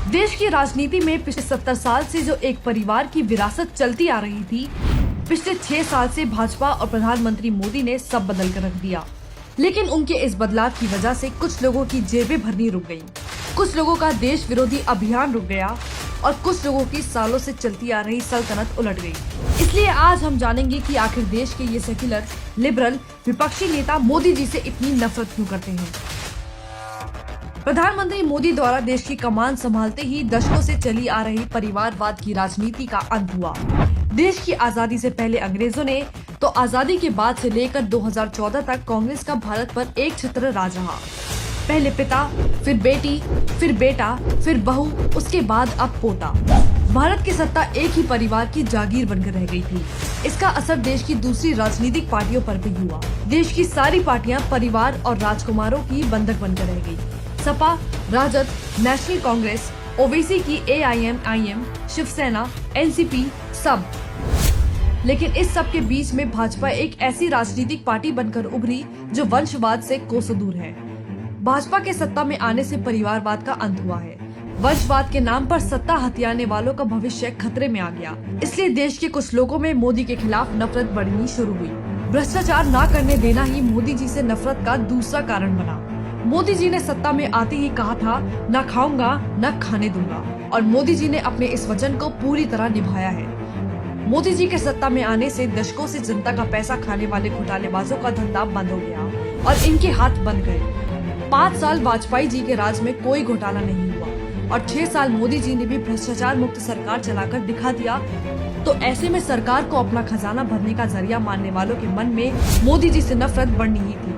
देश की राजनीति में पिछले 70 साल से जो एक परिवार की विरासत चलती आ रही थी, पिछले 6 साल से भाजपा और प्रधानमंत्री मोदी ने सब बदल कर रख दिया। लेकिन उनके इस बदलाव की वजह से कुछ लोगों की जेबें भरनी रुक गयी, कुछ लोगों का देश विरोधी अभियान रुक गया और कुछ लोगों की सालों से चलती आ रही सल्तनत उलट गई। इसलिए आज हम जानेंगे कि आखिर देश के ये सेक्युलर लिबरल विपक्षी नेता मोदी जी से इतनी नफरत क्यों करते हैं। प्रधानमंत्री मोदी द्वारा देश की कमान संभालते ही दशकों से चली आ रही परिवारवाद की राजनीति का अंत हुआ। देश की आजादी से पहले अंग्रेजों ने तो आजादी के बाद से लेकर 2014 तक कांग्रेस का भारत पर एक छत्र राज रहा। पहले पिता, फिर बेटी, फिर बेटा, फिर बहू, उसके बाद अब पोता। भारत की सत्ता एक ही परिवार की जागीर बनकर रह गई थी। इसका असर देश की दूसरी राजनीतिक पार्टियों पर भी हुआ। देश की सारी पार्टियां परिवार और राजकुमारों की बंधक बनकर रह गई। सपा, राजद, नेशनल कांग्रेस, ओवैसी की AIM, शिवसेना, NCP, सब। लेकिन इस सब के बीच में भाजपा एक ऐसी राजनीतिक पार्टी बनकर उभरी जो वंशवाद से कोसों दूर है। भाजपा के सत्ता में आने से परिवारवाद का अंत हुआ है। वंशवाद के नाम पर सत्ता हथियाने वालों का भविष्य खतरे में आ गया। इसलिए देश के कुछ लोगों में मोदी के खिलाफ नफरत बढ़नी शुरू हुई। भ्रष्टाचार न करने देना ही मोदी जी से नफरत का दूसरा कारण बना। मोदी जी ने सत्ता में आते ही कहा था, न खाऊंगा न खाने दूंगा, और मोदी जी ने अपने इस वचन को पूरी तरह निभाया है। मोदी जी के सत्ता में आने से दशकों से जनता का पैसा खाने वाले घोटालेबाजों का धंधा बंद हो गया और इनके हाथ बंद गए। 5 साल वाजपेयी जी के राज में कोई घोटाला नहीं हुआ और 6 साल मोदी जी ने भी भ्रष्टाचार मुक्त सरकार चलाकर दिखा दिया। तो ऐसे में सरकार को अपना खजाना भरने का जरिया मानने वालों के मन में मोदी जी से नफरत बढ़नी ही थी।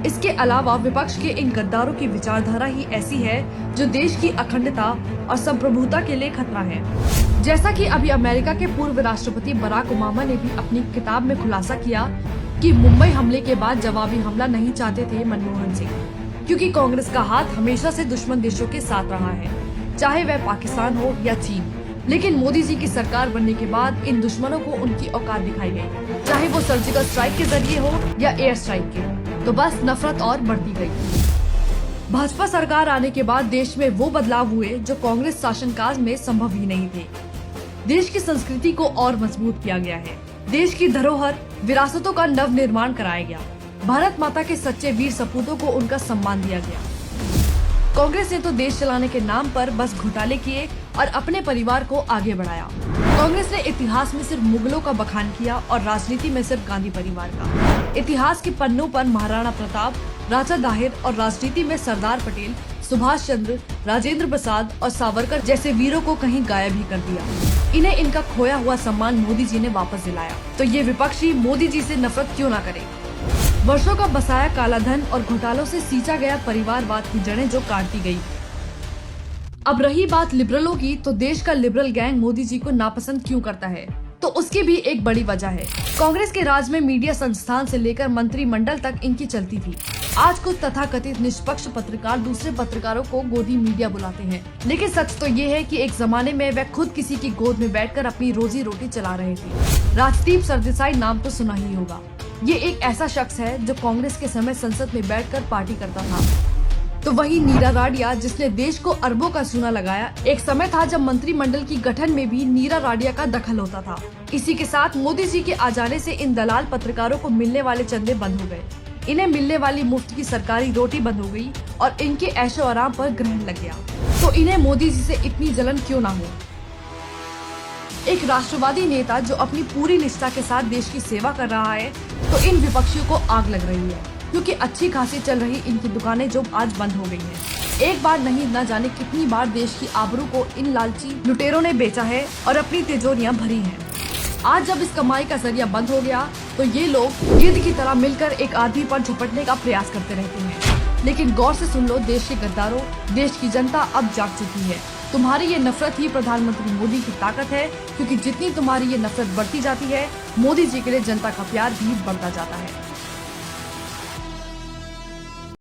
इसके अलावा विपक्ष के इन गद्दारों की विचारधारा ही ऐसी है जो देश की अखंडता और संप्रभुता के लिए खतरा है। जैसा कि अभी अमेरिका के पूर्व राष्ट्रपति बराक ओबामा ने भी अपनी किताब में खुलासा किया कि मुंबई हमले के बाद जवाबी हमला नहीं चाहते थे मनमोहन सिंह, क्योंकि कांग्रेस का हाथ हमेशा से दुश्मन देशों के साथ रहा है, चाहे वह पाकिस्तान हो या चीन। लेकिन मोदी जी की सरकार बनने के बाद इन दुश्मनों को उनकी औकात दिखाई गई, चाहे वो सर्जिकल स्ट्राइक के जरिए हो या एयर स्ट्राइक के, तो बस नफरत और बढ़ती गई। भाजपा सरकार आने के बाद देश में वो बदलाव हुए जो कांग्रेस शासनकाल में संभव ही नहीं थे। देश की संस्कृति को और मजबूत किया गया है। देश की धरोहर, विरासतों का नव निर्माण कराया गया। भारत माता के सच्चे वीर सपूतों को उनका सम्मान दिया गया। कांग्रेस ने तो देश चलाने के नाम पर बस घोटाले किए और अपने परिवार को आगे बढ़ाया। कांग्रेस ने इतिहास में सिर्फ मुगलों का बखान किया और राजनीति में सिर्फ गांधी परिवार का। इतिहास के पन्नों पर महाराणा प्रताप, राजा दाहिर और राजनीति में सरदार पटेल, सुभाष चंद्र, राजेंद्र प्रसाद और सावरकर जैसे वीरों को कहीं गायब ही कर दिया। इन्हें इनका खोया हुआ सम्मान मोदी जी ने वापस दिलाया। तो ये विपक्षी मोदी जी से नफरत क्यों न करे। वर्षों का बसाया काला धन और घोटालों से सींचा गया परिवारवाद की जड़ें जो काटती गई। अब रही बात लिबरलों की, तो देश का लिबरल गैंग मोदी जी को नापसंद क्यों करता है, तो उसकी भी एक बड़ी वजह है। कांग्रेस के राज में मीडिया संस्थान से लेकर मंत्रिमंडल तक इनकी चलती थी। आज कुछ तथाकथित निष्पक्ष पत्रकार दूसरे पत्रकारों को गोदी मीडिया बुलाते हैं, लेकिन सच तो ये है कि एक जमाने में वह खुद किसी की गोद में बैठकर अपनी रोजी रोटी चला रहे थे। राजदीप सरदेसाई नाम तो सुना ही होगा। ये एक ऐसा शख्स है जो कांग्रेस के समय संसद में बैठकर पार्टी करता था। तो वही नीरा राडिया, जिसने देश को अरबों का चूना लगाया। एक समय था जब मंत्रिमंडल की गठन में भी नीरा राडिया का दखल होता था। इसी के साथ मोदी जी के आ जाने से इन दलाल पत्रकारों को मिलने वाले चंदे बंद हो गए। इन्हें मिलने वाली मुफ्त की सरकारी रोटी बंद हो गई और इनके ऐशो आराम पर ग्रहण लग गया। तो इन्हें मोदी जी से इतनी जलन क्यों ना हो। एक राष्ट्रवादी नेता जो अपनी पूरी निष्ठा के साथ देश की सेवा कर रहा है, तो इन विपक्षियों को आग लग रही है, क्योंकि अच्छी खासी चल रही इनकी दुकानें जो आज बंद हो गई हैं। एक बार नहीं, न जाने कितनी बार देश की आबरू को इन लालची लुटेरों ने बेचा है और अपनी तिजोरियां भरी हैं। आज जब इस कमाई का जरिया बंद हो गया, तो ये लोग गिद्ध की तरह मिलकर एक आदमी पर झपटने का प्रयास करते रहते हैं। लेकिन गौर से सुन लो देश के गद्दारों, देश की जनता अब जाग चुकी है। तुम्हारी ये नफरत ही प्रधानमंत्री मोदी की ताकत है, क्योंकि जितनी तुम्हारी ये नफरत बढ़ती जाती है, मोदी जी के लिए जनता का प्यार भी बढ़ता जाता है।